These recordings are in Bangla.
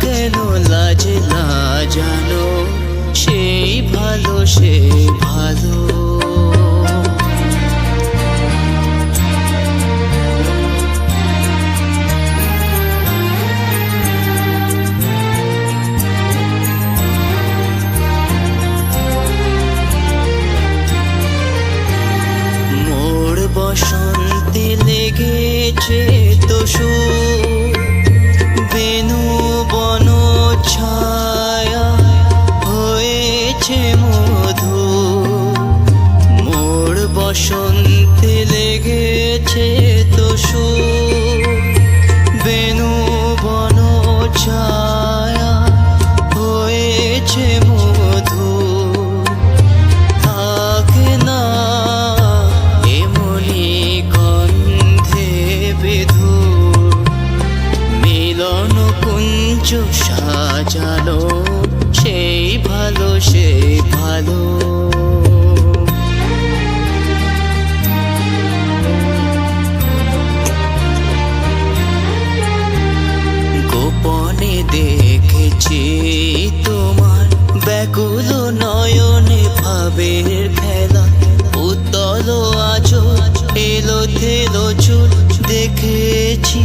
কেন লাজ না জানো, সেই ভালো সেই ভালো। মোর বসন্তে লেগেছে তো সুর, বেনু বন ছায়া হয়েছে মধু। মোর বসন্তে লেগেছে তো সুর, বেনু বন ছায়া হয়েছে মধু। থাকে না এমনি গন্ধে বিধুর, মিলন কুঞ্জ সাজানো, সেই ভালো সেই ভালো। গোপনে দেখেছি তোমার ব্যাকুল নয়নে ভাবের খেলা, উতল আজো এলো থেলো চুল দেখেছি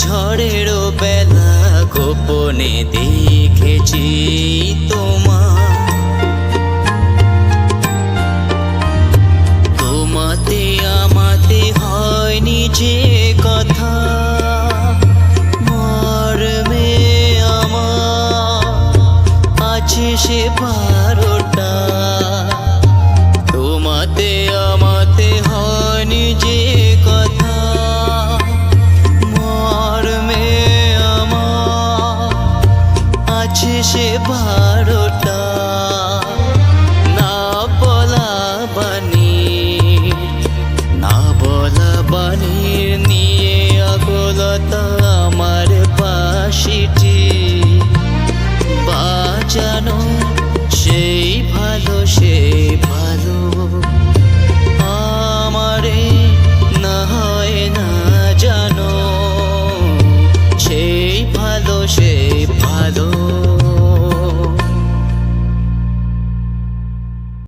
ঝড়েরও বেলা। গোপনে দেখেছি তোমার, তোমাতে আমাতে হয়নি যে কথা, মর্মে আমার আছে সে বারোটা। তোমাতে আমাতে হয়নি যে কথা, মর্মে আমার আছে সে